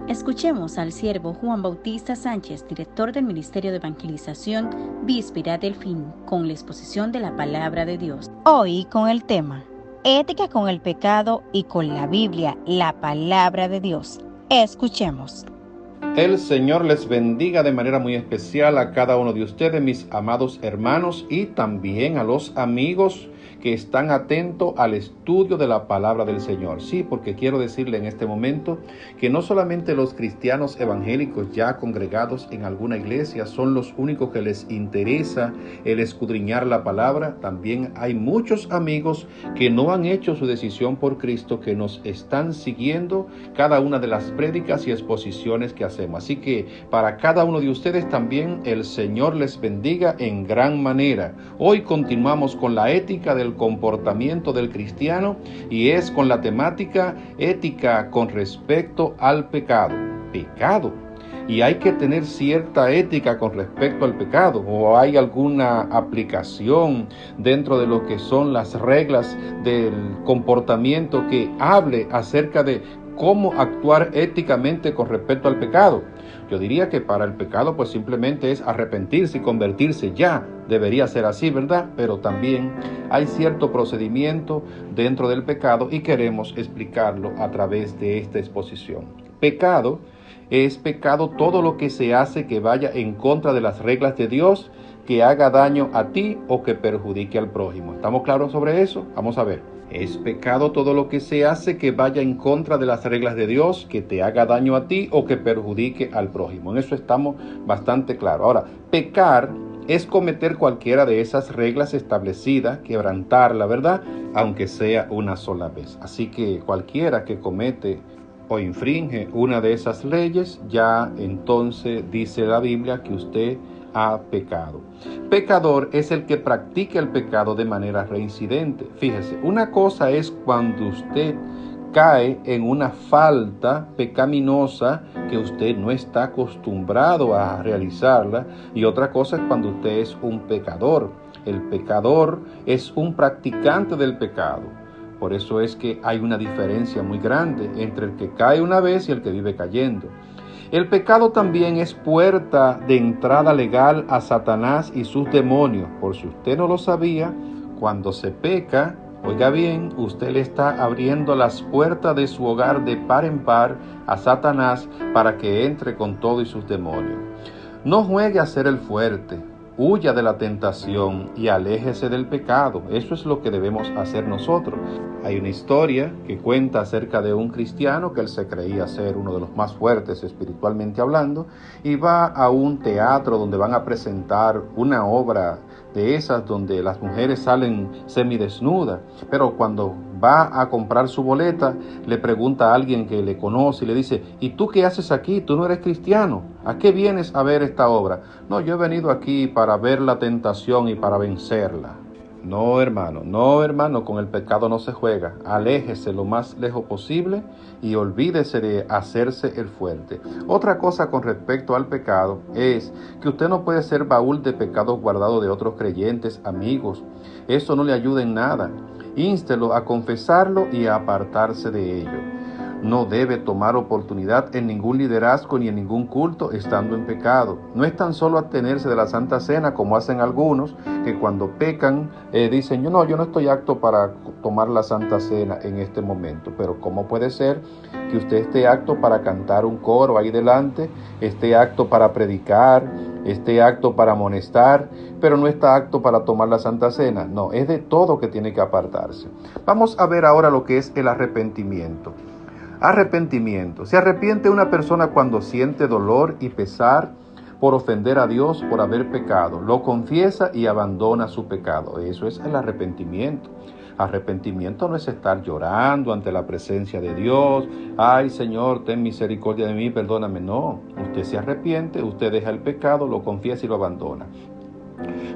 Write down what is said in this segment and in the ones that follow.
Escuchemos al siervo Juan Bautista Sánchez, director del Ministerio de Evangelización Víspera del Fin, con la exposición de la Palabra de Dios. Hoy con el tema Ética con el pecado y con la Biblia, la Palabra de Dios. Escuchemos. El Señor les bendiga de manera muy especial a cada uno de ustedes, mis amados hermanos, y también a los amigos que están atentos al estudio de la palabra del Señor. Sí, porque quiero decirle en este momento que no solamente los cristianos evangélicos ya congregados en alguna iglesia son los únicos que les interesa el escudriñar la palabra. También hay muchos amigos que no han hecho su decisión por Cristo, que nos están siguiendo cada una de las prédicas y exposiciones que hacemos. Así que para cada uno de ustedes también el Señor les bendiga en gran manera. Hoy continuamos con la ética del comportamiento del cristiano y es con la temática ética con respecto al pecado. Pecado. Y hay que tener cierta ética con respecto al pecado, o hay alguna aplicación dentro de lo que son las reglas del comportamiento que hable acerca de cómo actuar éticamente con respecto al pecado. Yo diría que para el pecado pues simplemente es arrepentirse y convertirse, ya debería ser así, ¿verdad? Pero también hay cierto procedimiento dentro del pecado y queremos explicarlo a través de esta exposición. Pecado es pecado todo lo que se hace que vaya en contra de las reglas de Dios, que haga daño a ti o que perjudique al prójimo. ¿Estamos claros sobre eso? Vamos a ver. Es pecado todo lo que se hace que vaya en contra de las reglas de Dios, que te haga daño a ti o que perjudique al prójimo. En eso estamos bastante claros. Ahora, pecar es cometer cualquiera de esas reglas establecidas, quebrantarla, ¿verdad? Aunque sea una sola vez. Así que cualquiera que comete o infringe una de esas leyes, ya entonces dice la Biblia que usted ha pecado. Pecador es el que practica el pecado de manera reincidente. Fíjese, una cosa es cuando usted cae en una falta pecaminosa que usted no está acostumbrado a realizarla, y otra cosa es cuando usted es un pecador. El pecador es un practicante del pecado. Por eso es que hay una diferencia muy grande entre el que cae una vez y el que vive cayendo. El pecado también es puerta de entrada legal a Satanás y sus demonios. Por si usted no lo sabía, cuando se peca, oiga bien, usted le está abriendo las puertas de su hogar de par en par a Satanás para que entre con todo y sus demonios. No juegue a ser el fuerte. Huya de la tentación y aléjese del pecado. Eso es lo que debemos hacer nosotros. Hay una historia que cuenta acerca de un cristiano que él se creía ser uno de los más fuertes espiritualmente hablando, y va a un teatro donde van a presentar una obra de esas donde las mujeres salen semidesnudas, pero cuando va a comprar su boleta le pregunta a alguien que le conoce y le dice: ¿y tú qué haces aquí? ¿Tú no eres cristiano? ¿A qué vienes a ver esta obra? No, yo he venido aquí para ver la tentación y para vencerla. No, hermano, con el pecado no se juega. Aléjese lo más lejos posible y olvídese de hacerse el fuerte. Otra cosa con respecto al pecado es que usted no puede ser baúl de pecados guardados de otros creyentes, amigos. Eso no le ayuda en nada. Instelo a confesarlo y a apartarse de ello. No debe tomar oportunidad en ningún liderazgo ni en ningún culto estando en pecado. No es tan solo abstenerse de la Santa Cena como hacen algunos, que cuando pecan dicen: yo no estoy apto para tomar la Santa Cena en este momento. Pero ¿cómo puede ser que usted esté apto para cantar un coro ahí delante, esté apto para predicar, esté apto para amonestar, pero no está apto para tomar la Santa Cena? No, es de todo que tiene que apartarse. Vamos a ver ahora lo que es el arrepentimiento. Arrepentimiento. Se arrepiente una persona cuando siente dolor y pesar por ofender a Dios, por haber pecado. Lo confiesa y abandona su pecado. Eso es el arrepentimiento. Arrepentimiento no es estar llorando ante la presencia de Dios. Ay, Señor, ten misericordia de mí, perdóname. No, usted se arrepiente, usted deja el pecado, lo confiesa y lo abandona.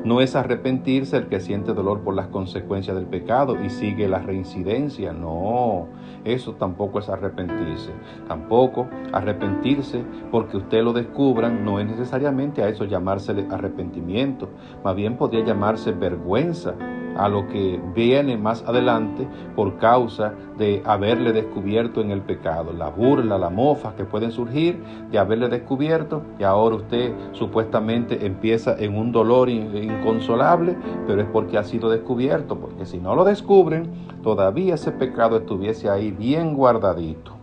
No es arrepentirse el que siente dolor por las consecuencias del pecado y sigue la reincidencia. No, eso tampoco es arrepentirse. Tampoco arrepentirse porque usted lo descubran, no es necesariamente a eso llamársele arrepentimiento. Más bien podría llamarse vergüenza. a lo que viene más adelante por causa de haberle descubierto en el pecado. La burla, la mofa que pueden surgir de haberle descubierto, y ahora usted supuestamente empieza en un dolor inconsolable, pero es porque ha sido descubierto, porque si no lo descubren, todavía ese pecado estuviese ahí bien guardadito.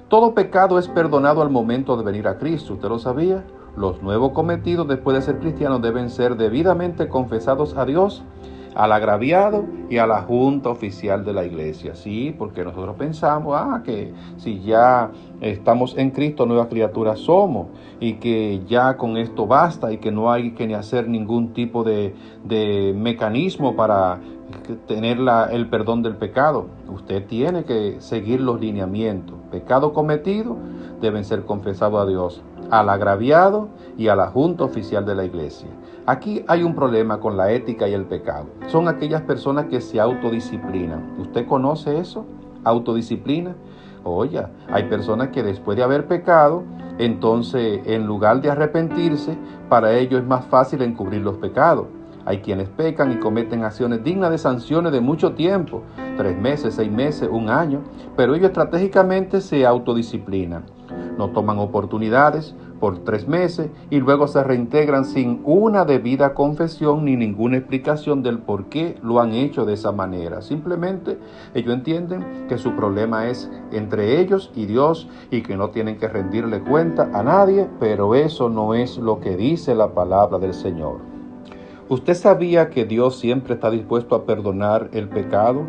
Todo pecado es perdonado al momento de venir a Cristo, ¿usted lo sabía? Los nuevos cometidos después de ser cristianos deben ser debidamente confesados a Dios, al agraviado y a la junta oficial de la iglesia. Sí, porque nosotros pensamos que si ya estamos en Cristo, nuevas criaturas somos, y que ya con esto basta y que no hay que ni hacer ningún tipo de mecanismo para tener el perdón del pecado. Usted tiene que seguir los lineamientos. Pecado cometido deben ser confesados a Dios, al agraviado y a la junta oficial de la iglesia. Aquí hay un problema con la ética y el pecado. Son aquellas personas que se autodisciplinan. ¿Usted conoce eso? Autodisciplina. Oye, hay personas que después de haber pecado, entonces en lugar de arrepentirse, para ellos es más fácil encubrir los pecados. Hay quienes pecan y cometen acciones dignas de sanciones de mucho tiempo, 3 meses, 6 meses, 1 año, pero ellos estratégicamente se autodisciplinan. No toman oportunidades por 3 meses y luego se reintegran sin una debida confesión ni ninguna explicación del por qué lo han hecho de esa manera. Simplemente ellos entienden que su problema es entre ellos y Dios y que no tienen que rendirle cuenta a nadie, pero eso no es lo que dice la palabra del Señor. ¿Usted sabía que Dios siempre está dispuesto a perdonar el pecado?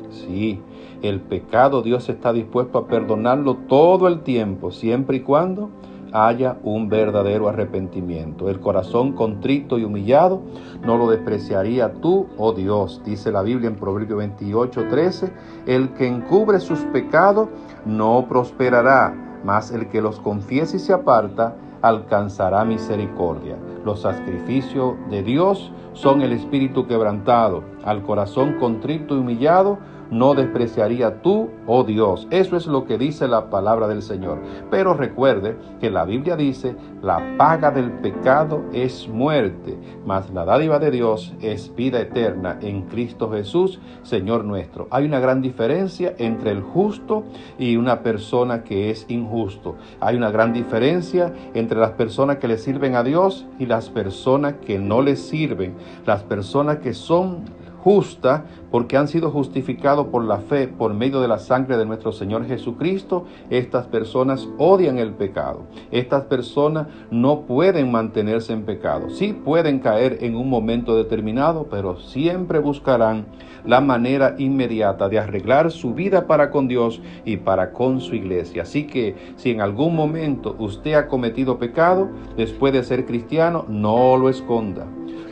Sí, el pecado Dios está dispuesto a perdonarlo todo el tiempo, siempre y cuando haya un verdadero arrepentimiento. El corazón contrito y humillado no lo despreciaría tú, oh Dios. Dice la Biblia en Proverbios 28:13, el que encubre sus pecados no prosperará, mas el que los confiesa y se aparta alcanzará misericordia. Los sacrificios de Dios son el espíritu quebrantado. Al corazón contrito y humillado no despreciaría tú, oh Dios. Eso es lo que dice la palabra del Señor. Pero recuerde que la Biblia dice, la paga del pecado es muerte, mas la dádiva de Dios es vida eterna en Cristo Jesús, Señor nuestro. Hay una gran diferencia entre el justo y una persona que es injusto. Hay una gran diferencia entre las personas que le sirven a Dios y las personas que no le sirven. Las personas que son justas porque han sido justificados por la fe, por medio de la sangre de nuestro Señor Jesucristo, estas personas odian el pecado. Estas personas no pueden mantenerse en pecado. Sí pueden caer en un momento determinado, pero siempre buscarán la manera inmediata de arreglar su vida para con Dios y para con su iglesia. Así que si en algún momento usted ha cometido pecado, después de ser cristiano, no lo esconda.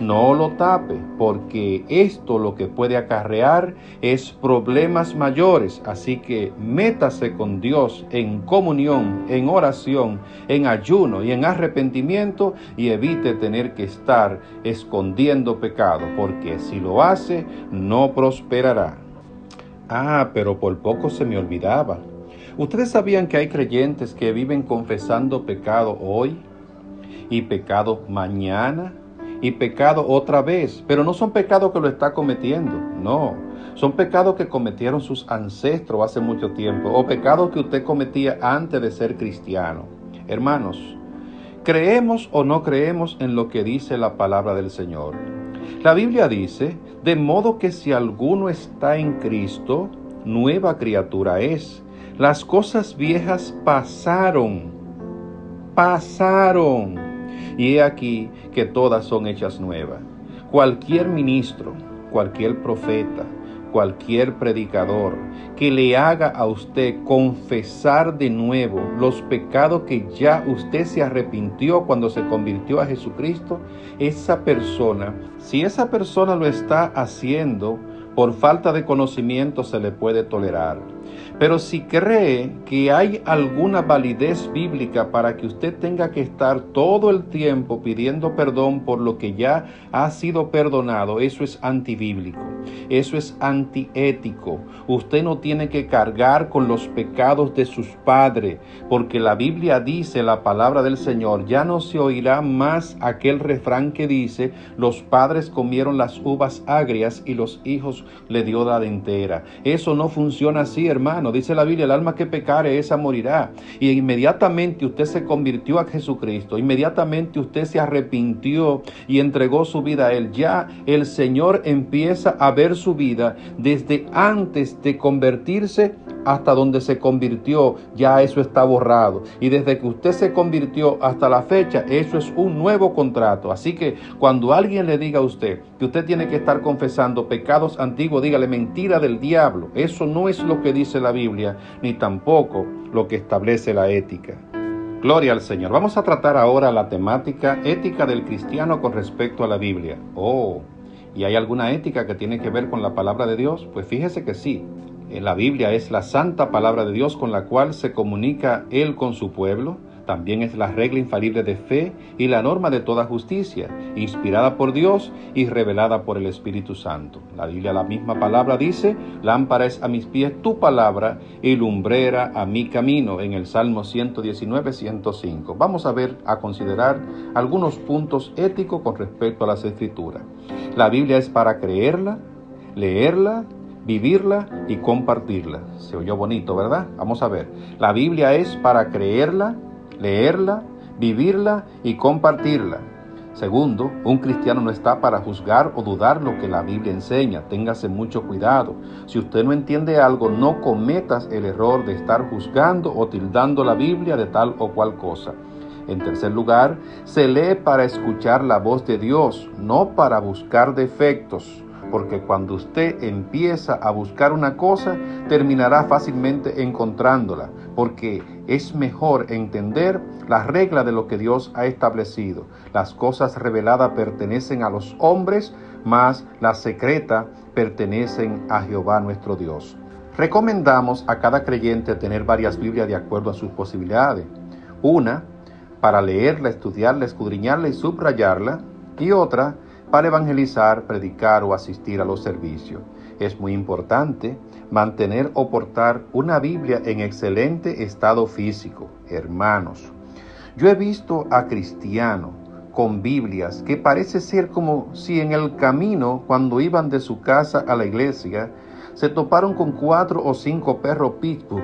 No lo tape, porque esto lo que puede acarrear es problemas mayores. Así que métase con Dios en comunión, en oración, en ayuno y en arrepentimiento, y evite tener que estar escondiendo pecado, porque si lo hace, no prosperará. Pero por poco se me olvidaba. ¿Ustedes sabían que hay creyentes que viven confesando pecado hoy y pecado mañana? Y pecado otra vez, pero no son pecados que lo está cometiendo, no, son pecados que cometieron sus ancestros hace mucho tiempo, o pecados que usted cometía antes de ser cristiano. Hermanos, ¿creemos o no creemos en lo que dice la palabra del Señor? La Biblia dice, de modo que si alguno está en Cristo, nueva criatura es. Las cosas viejas pasaron. Y he aquí que todas son hechas nuevas. Cualquier ministro, cualquier profeta, cualquier predicador que le haga a usted confesar de nuevo los pecados que ya usted se arrepintió cuando se convirtió a Jesucristo, esa persona, si esa persona lo está haciendo por falta de conocimiento, se le puede tolerar. Pero si cree que hay alguna validez bíblica para que usted tenga que estar todo el tiempo pidiendo perdón por lo que ya ha sido perdonado, eso es antibíblico, eso es antiético. Usted no tiene que cargar con los pecados de sus padres, porque la Biblia dice, la palabra del Señor, ya no se oirá más aquel refrán que dice, los padres comieron las uvas agrias y los hijos le dio la dentera. Eso no funciona así, hermano. Dice la Biblia, el alma que pecare, esa morirá. Y inmediatamente usted se convirtió a Jesucristo, inmediatamente usted se arrepintió y entregó su vida a Él. Ya el Señor empieza a ver su vida desde antes de convertirse hasta donde se convirtió, ya eso está borrado. Y desde que usted se convirtió hasta la fecha, eso es un nuevo contrato. Así que cuando alguien le diga a usted que usted tiene que estar confesando pecados antiguos, dígale, mentira del diablo. Eso no es lo que dice la Biblia, ni tampoco lo que establece la ética. Gloria al Señor. Vamos a tratar ahora la temática ética del cristiano con respecto a la Biblia. ¿Y hay alguna ética que tiene que ver con la palabra de Dios? Pues fíjese que sí. La Biblia es la santa palabra de Dios con la cual se comunica Él con su pueblo. También es la regla infalible de fe y la norma de toda justicia, inspirada por Dios y revelada por el Espíritu Santo. La Biblia, la misma palabra dice, lámpara es a mis pies tu palabra y lumbrera a mi camino, en el Salmo 119, 105. Vamos a considerar algunos puntos éticos con respecto a las Escrituras. La Biblia es para creerla, leerla, vivirla y compartirla. Se oyó bonito, ¿verdad? Vamos a ver. La Biblia es para creerla, leerla, vivirla y compartirla. Segundo, un cristiano no está para juzgar o dudar lo que la Biblia enseña. Téngase mucho cuidado. Si usted no entiende algo, no cometas el error de estar juzgando o tildando la Biblia de tal o cual cosa. En tercer lugar, se lee para escuchar la voz de Dios, no para buscar defectos. Porque cuando usted empieza a buscar una cosa, terminará fácilmente encontrándola, porque es mejor entender la regla de lo que Dios ha establecido. Las cosas reveladas pertenecen a los hombres, mas las secretas pertenecen a Jehová nuestro Dios. Recomendamos a cada creyente tener varias Biblias de acuerdo a sus posibilidades. Una para leerla, estudiarla, escudriñarla y subrayarla, y otra para evangelizar, predicar o asistir a los servicios. Es muy importante mantener o portar una Biblia en excelente estado físico. Hermanos, yo he visto a cristianos con Biblias que parece ser como si en el camino, cuando iban de su casa a la iglesia, se toparon con 4 o 5 perros pitbull,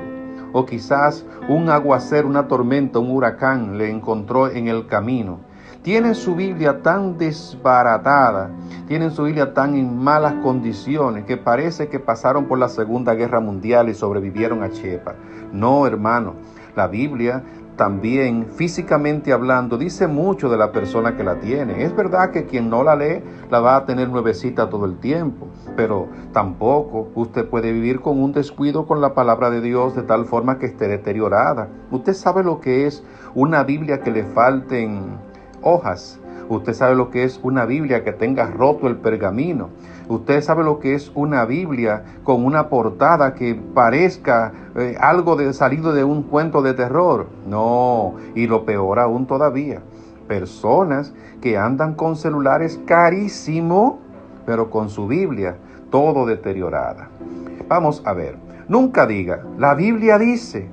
o quizás un aguacero, una tormenta, un huracán le encontró en el camino. Tienen su Biblia tan desbaratada, tienen su Biblia tan en malas condiciones que parece que pasaron por la Segunda Guerra Mundial y sobrevivieron a Chepa. No, hermano, la Biblia también, físicamente hablando, dice mucho de la persona que la tiene. Es verdad que quien no la lee la va a tener nuevecita todo el tiempo, pero tampoco usted puede vivir con un descuido con la palabra de Dios de tal forma que esté deteriorada. Usted sabe lo que es una Biblia que le falten hojas. Usted sabe lo que es una Biblia que tenga roto el pergamino. Usted sabe lo que es una Biblia con una portada que parezca algo salido de un cuento de terror. No, y lo peor aún todavía, personas que andan con celulares carísimos, pero con su Biblia todo deteriorada. Vamos a ver, nunca diga, la Biblia dice,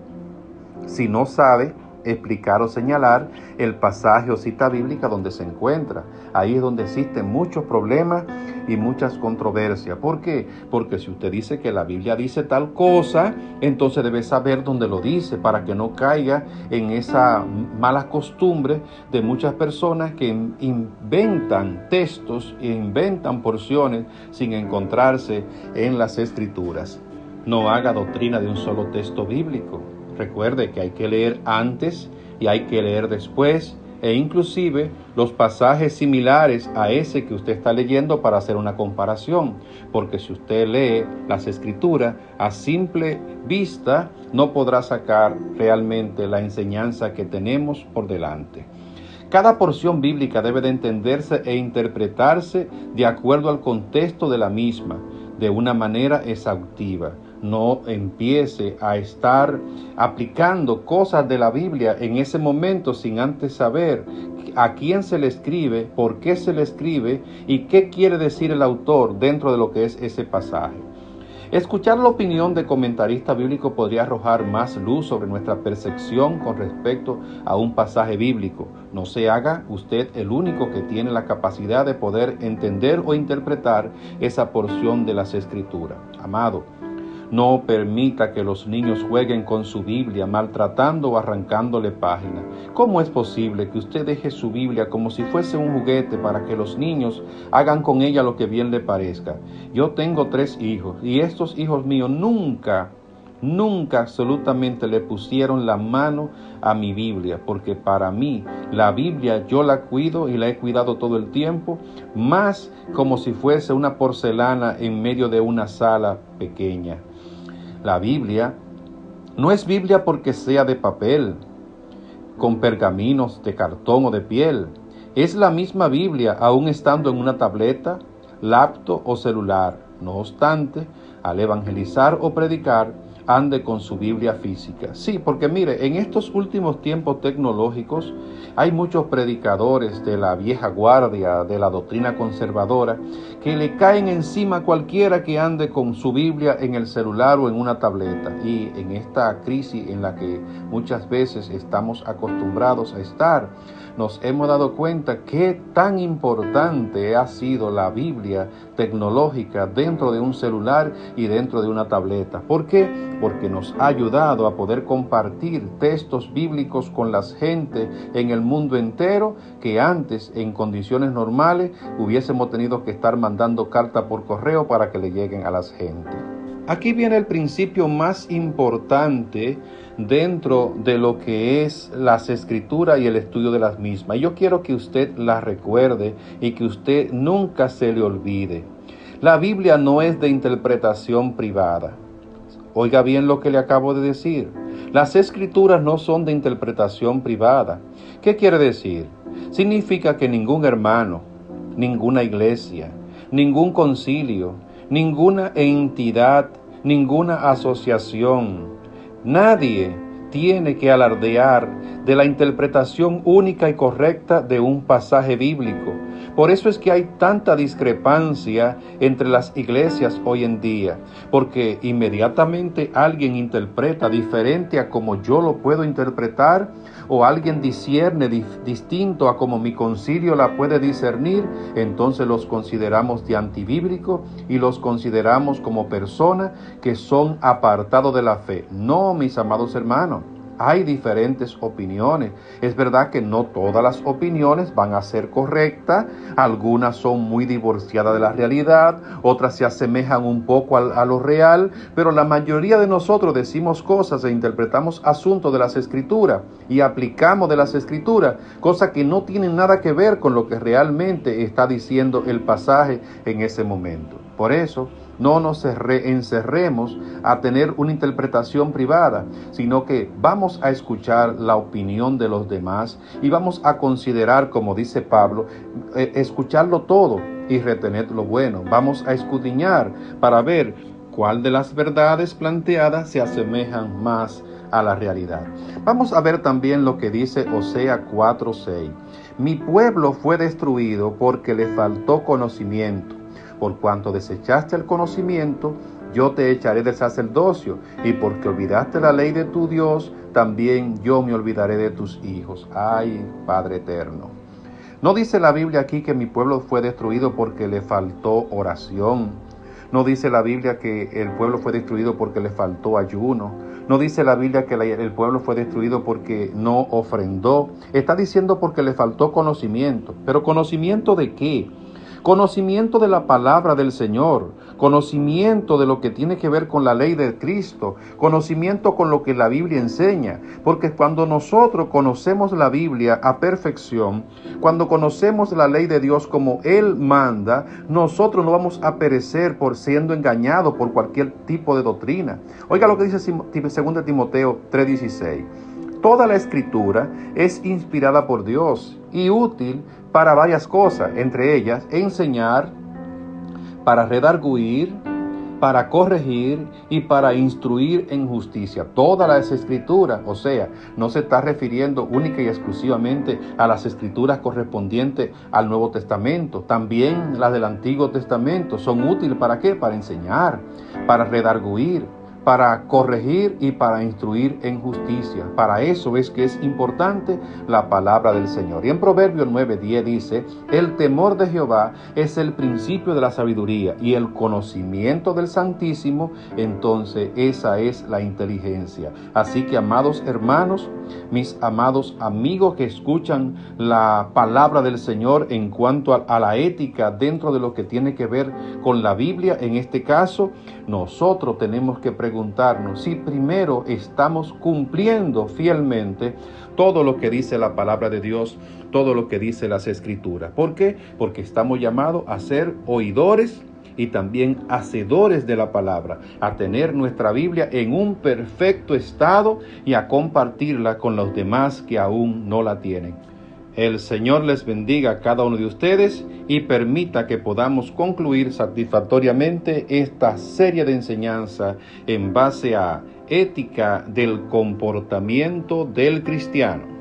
si no sabe explicar o señalar el pasaje o cita bíblica donde se encuentra. Ahí es donde existen muchos problemas y muchas controversias. ¿Por qué? Porque si usted dice que la Biblia dice tal cosa, entonces debe saber dónde lo dice para que no caiga en esa mala costumbre de muchas personas que inventan textos e inventan porciones sin encontrarse en las Escrituras. No haga doctrina de un solo texto bíblico. Recuerde que hay que leer antes y hay que leer después, e inclusive los pasajes similares a ese que usted está leyendo para hacer una comparación, porque si usted lee las Escrituras a simple vista, no podrá sacar realmente la enseñanza que tenemos por delante. Cada porción bíblica debe de entenderse e interpretarse de acuerdo al contexto de la misma, de una manera exhaustiva. no empiece a estar aplicando cosas de la Biblia en ese momento sin antes saber a quién se le escribe, por qué se le escribe y qué quiere decir el autor dentro de lo que es ese pasaje. Escuchar la opinión de comentarista bíblico podría arrojar más luz sobre nuestra percepción con respecto a un pasaje bíblico. No se haga usted el único que tiene la capacidad de poder entender o interpretar esa porción de las Escrituras. Amado, no permita que los niños jueguen con su Biblia, maltratando o arrancándole páginas. ¿Cómo es posible que usted deje su Biblia como si fuese un juguete para que los niños hagan con ella lo que bien le parezca? Yo tengo 3 hijos y estos hijos míos nunca absolutamente le pusieron la mano a mi Biblia, porque para mí la Biblia yo la cuido y la he cuidado todo el tiempo, más como si fuese una porcelana en medio de una sala pequeña. La Biblia no es Biblia porque sea de papel, con pergaminos de cartón o de piel. Es la misma Biblia aún estando en una tableta, laptop o celular. No obstante, al evangelizar o predicar, ande con su Biblia física. Sí, porque mire, en estos últimos tiempos tecnológicos hay muchos predicadores de la vieja guardia, de la doctrina conservadora, que le caen encima a cualquiera que ande con su Biblia en el celular o en una tableta. Y en esta crisis en la que muchas veces estamos acostumbrados a estar, nos hemos dado cuenta qué tan importante ha sido la Biblia tecnológica dentro de un celular y dentro de una tableta. ¿Por qué? Porque nos ha ayudado a poder compartir textos bíblicos con la gente en el mundo entero, que antes, en condiciones normales, hubiésemos tenido que estar mandando cartas por correo para que le lleguen a las gentes. Aquí viene el principio más importante dentro de lo que es las Escrituras y el estudio de las mismas. Yo quiero que usted las recuerde y que usted nunca se le olvide. La Biblia no es de interpretación privada. Oiga bien lo que le acabo de decir. Las Escrituras no son de interpretación privada. ¿Qué quiere decir? Significa que ningún hermano, ninguna iglesia, ningún concilio, ninguna entidad, ninguna asociación, nadie tiene que alardear de la interpretación única y correcta de un pasaje bíblico. Por eso es que hay tanta discrepancia entre las iglesias hoy en día, porque inmediatamente alguien interpreta diferente a como yo lo puedo interpretar, o alguien discierne distinto a como mi concilio la puede discernir, entonces los consideramos de antibíblico y los consideramos como personas que son apartados de la fe. No, mis amados hermanos. Hay diferentes opiniones. Es verdad que no todas las opiniones van a ser correctas. Algunas son muy divorciadas de la realidad, otras se asemejan un poco a lo real, pero la mayoría de nosotros decimos cosas e interpretamos asuntos de las Escrituras y aplicamos de las Escrituras cosas que no tienen nada que ver con lo que realmente está diciendo el pasaje en ese momento. Por eso, no nos encerremos a tener una interpretación privada, sino que vamos a escuchar la opinión de los demás y vamos a considerar, como dice Pablo, escucharlo todo y retener lo bueno. Vamos a escudriñar para ver cuál de las verdades planteadas se asemejan más a la realidad. Vamos a ver también lo que dice Osea 4:6. Mi pueblo fue destruido porque le faltó conocimiento. Por cuanto desechaste el conocimiento, yo te echaré del sacerdocio, y porque olvidaste la ley de tu Dios, también yo me olvidaré de tus hijos. Ay, Padre eterno. No dice la Biblia aquí que mi pueblo fue destruido porque le faltó oración. No dice la Biblia que el pueblo fue destruido porque le faltó ayuno. No dice la Biblia que el pueblo fue destruido porque no ofrendó. Está diciendo porque le faltó conocimiento. ¿Pero conocimiento de qué? Conocimiento de la palabra del Señor, conocimiento de lo que tiene que ver con la ley de Cristo, conocimiento con lo que la Biblia enseña, porque cuando nosotros conocemos la Biblia a perfección, cuando conocemos la ley de Dios como Él manda, nosotros no vamos a perecer por siendo engañados por cualquier tipo de doctrina. Oiga lo que dice 2 Timoteo 3:16. Toda la Escritura es inspirada por Dios y útil para varias cosas, entre ellas enseñar, para redarguir, para corregir y para instruir en justicia. Todas las escrituras, o sea, no se está refiriendo única y exclusivamente a las escrituras correspondientes al Nuevo Testamento. También las del Antiguo Testamento son útiles ¿para qué? Para enseñar, para redarguir, para corregir y para instruir en justicia. Para eso es que es importante la palabra del Señor. Y en Proverbios 9:10 dice: el temor de Jehová es el principio de la sabiduría, y el conocimiento del Santísimo, entonces esa es la inteligencia. Así que, amados hermanos, mis amados amigos que escuchan la palabra del Señor en cuanto a la ética dentro de lo que tiene que ver con la Biblia, en este caso, nosotros tenemos que preguntarnos si primero estamos cumpliendo fielmente todo lo que dice la palabra de Dios, todo lo que dice las Escrituras. ¿Por qué? Porque estamos llamados a ser oidores y también hacedores de la palabra, a tener nuestra Biblia en un perfecto estado y a compartirla con los demás que aún no la tienen. El Señor les bendiga a cada uno de ustedes y permita que podamos concluir satisfactoriamente esta serie de enseñanza en base a ética del comportamiento del cristiano.